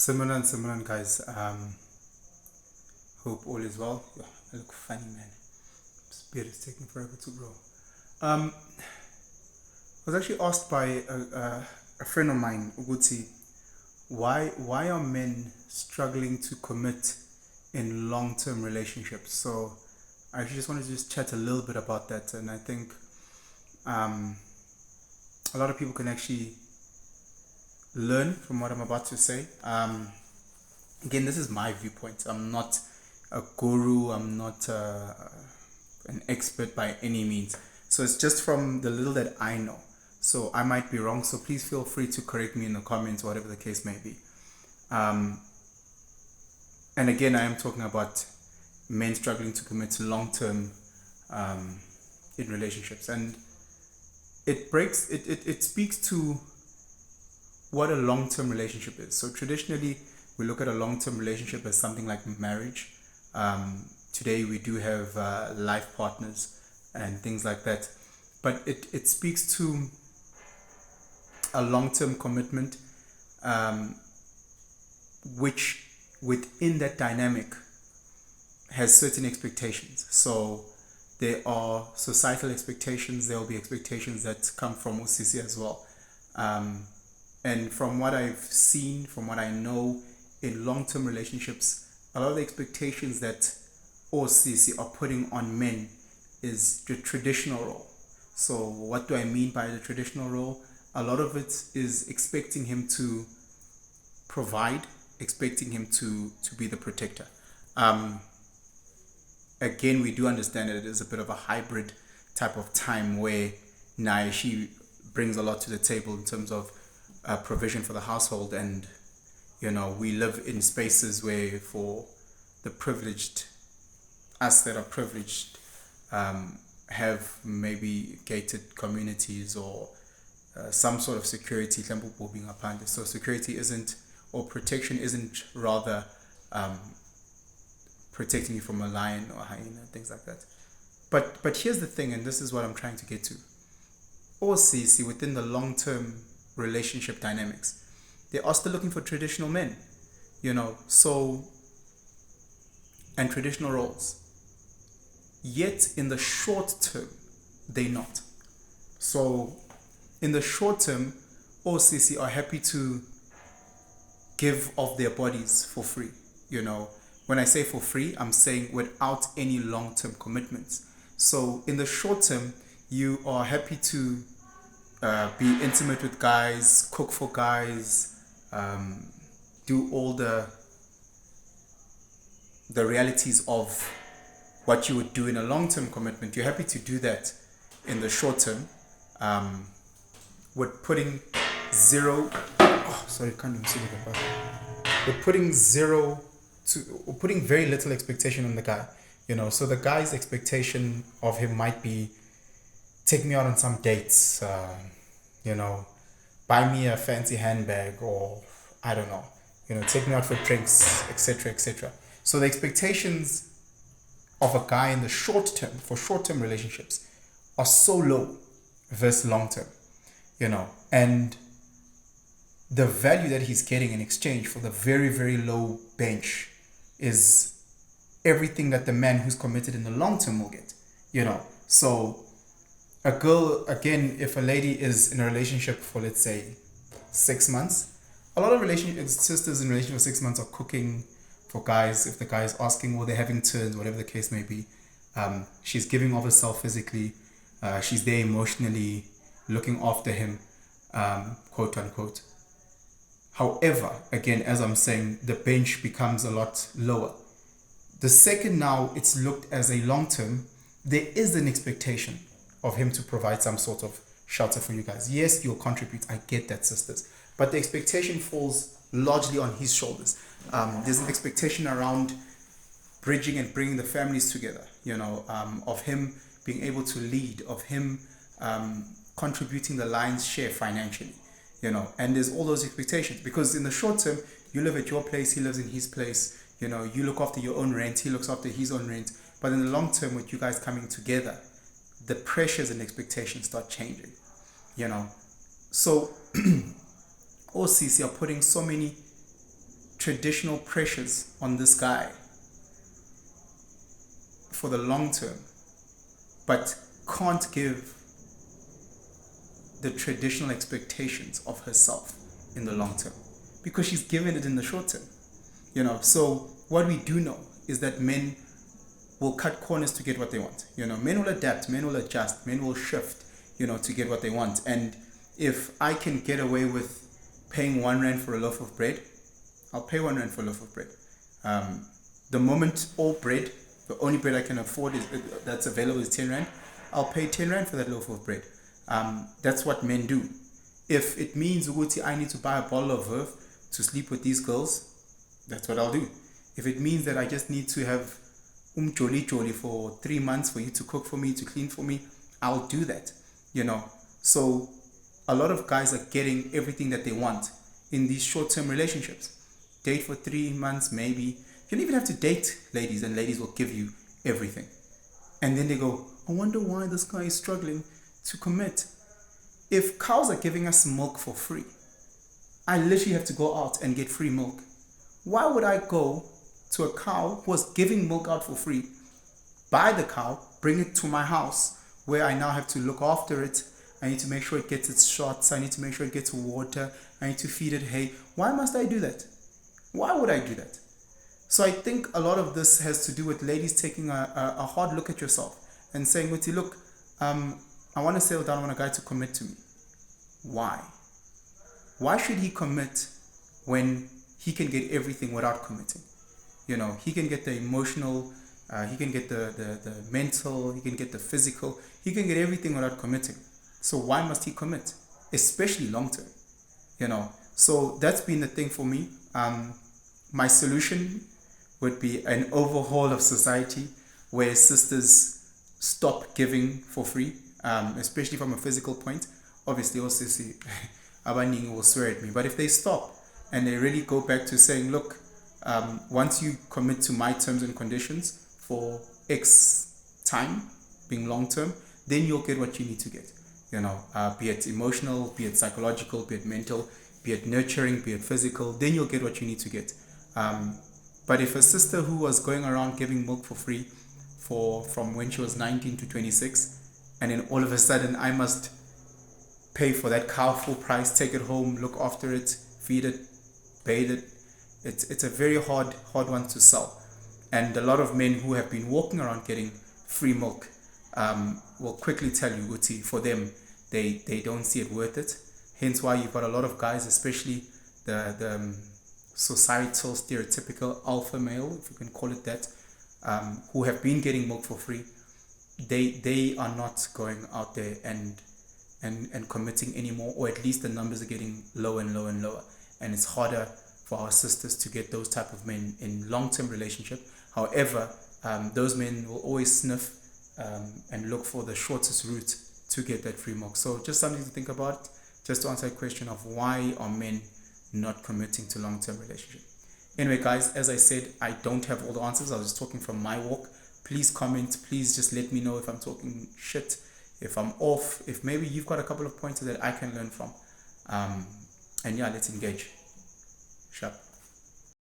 Simran, guys. Hope all is well. Yeah, I look funny, man. Beard is taking forever to grow. I was actually asked by a friend of mine, Uguti, why are men struggling to commit in long-term relationships? So I actually just wanted to just chat a little bit about that, and I think um, a lot of people can actually learn from what I'm about to say. Again, this is my viewpoint. I'm not a guru. I'm not an expert by any means. So it's just from the little that I know. So I might be wrong. So please feel free to correct me in the comments, whatever the case may be. Um, and again, I am talking about men struggling to commit to long term um, in relationships, and it speaks to what a long term relationship is. So traditionally, we look at a long term relationship as something like marriage. Today, we do have life partners and things like that. But it speaks to a long term commitment, um, which within that dynamic has certain expectations. So there are societal expectations, there will be expectations that come from OCC as well. Um, and from what I've seen, from what I know in long term relationships, a lot of the expectations that OCC are putting on men is the traditional role. So, what do I mean by the traditional role? A lot of it is expecting him to provide, expecting him to be the protector. Um, Again, we do understand that it is a bit of a hybrid type of time where Naishi brings a lot to the table in terms of provision for the household, and we live in spaces where for the privileged, us that are privileged, have maybe gated communities or some sort of security. So security isn't, or protection isn't, rather protecting you from a lion or a hyena, things like that. But here's the thing, and this is what I'm trying to get to. OCC within the long term relationship dynamics, they are still looking for traditional men, so and traditional roles. Yet in the short term, they not. So in the short term, OCC are happy to give of their bodies for free. When I say for free, I'm saying without any long term commitments. So in the short term, you are happy to be intimate with guys, cook for guys, um, do all the realities of what you would do in a long term commitment. You're happy to do that in the short term, um, with putting zero. Oh, sorry, can't even see the with putting zero to putting very little expectation on the guy. So the guy's expectation of him might be take me out on some dates, you know, buy me a fancy handbag, or I don't know, take me out for drinks, etc., etc. So the expectations of a guy in the short term for short term relationships are so low versus long term, and the value that he's getting in exchange for the very, very low bench is everything that the man who's committed in the long term will get. So a girl, again, if a lady is in a relationship for, let's say, 6 months, a lot of sisters in relationship for 6 months are cooking for guys. If the guy is asking, or they're having turns, whatever the case may be, she's giving of herself physically, she's there emotionally, looking after him, quote unquote. However, again, as I'm saying, the bench becomes a lot lower. The second now it's looked as a long term, there is an expectation of him to provide some sort of shelter for you guys. Yes, you'll contribute. I get that, sisters. But the expectation falls largely on his shoulders. There's an expectation around bridging and bringing the families together, of him being able to lead, of him contributing the lion's share financially, and there's all those expectations, because in the short term, you live at your place, he lives in his place, you look after your own rent, he looks after his own rent. But in the long term, with you guys coming together, the pressures and expectations start changing, So OCC are putting so many traditional pressures on this guy for the long term, but can't give the traditional expectations of herself in the long term because she's given it in the short term. So what we do know is that men will cut corners to get what they want. Men will adapt, men will adjust, men will shift, to get what they want. And if I can get away with paying 1 rand for a loaf of bread, I'll pay 1 rand for a loaf of bread. The moment all bread, the only bread I can afford that's available is 10 rand, I'll pay 10 rand for that loaf of bread. That's what men do. If it means I need to buy a bottle of Verve to sleep with these girls, that's what I'll do. If it means that I just need to have jolly for 3 months for you to cook for me, to clean for me, I'll do that. So a lot of guys are getting everything that they want in these short-term relationships. Date for 3 months, maybe. You don't even have to date ladies, and ladies will give you everything. And then they go, I wonder why this guy is struggling to commit. If cows are giving us milk for free, I literally have to go out and get free milk. Why would I go to a cow who was giving milk out for free, buy the cow, bring it to my house, where I now have to look after it? I need to make sure it gets its shots. I need to make sure it gets water. I need to feed it hay. Why must I do that? Why would I do that? So I think a lot of this has to do with ladies taking a hard look at yourself and saying, look, I want to settle down. I want a guy to commit to me. Why? Why should he commit when he can get everything without committing? He can get the emotional, he can get the mental, he can get the physical, he can get everything without committing. So why must he commit? Especially long term, So that's been the thing for me. My solution would be an overhaul of society where sisters stop giving for free, especially from a physical point. Obviously, also see, Abaning will swear at me. But if they stop and they really go back to saying, look, once you commit to my terms and conditions for X time, being long term, then you'll get what you need to get. Be it emotional, be it psychological, be it mental, be it nurturing, be it physical, then you'll get what you need to get. But if a sister who was going around giving milk for free from when she was 19 to 26, and then all of a sudden I must pay for that cow full price, take it home, look after it, feed it, bathe it, it's a very hard one to sell. And a lot of men who have been walking around getting free milk will quickly tell you, Uti, for them, they don't see it worth it. Hence why you've got a lot of guys, especially the societal, stereotypical alpha male, if you can call it that, who have been getting milk for free. They are not going out there and committing anymore, or at least the numbers are getting lower and lower and lower. And it's harder for our sisters to get those type of men in long-term relationship. However, those men will always sniff and look for the shortest route to get that free milk. So just something to think about, just to answer the question of why are men not committing to long-term relationship. Anyway, guys, as I said, I don't have all the answers. I was just talking from my walk. Please comment. Please just let me know if I'm talking shit, if I'm off, if maybe you've got a couple of points that I can learn from. And yeah, let's engage. Sharp.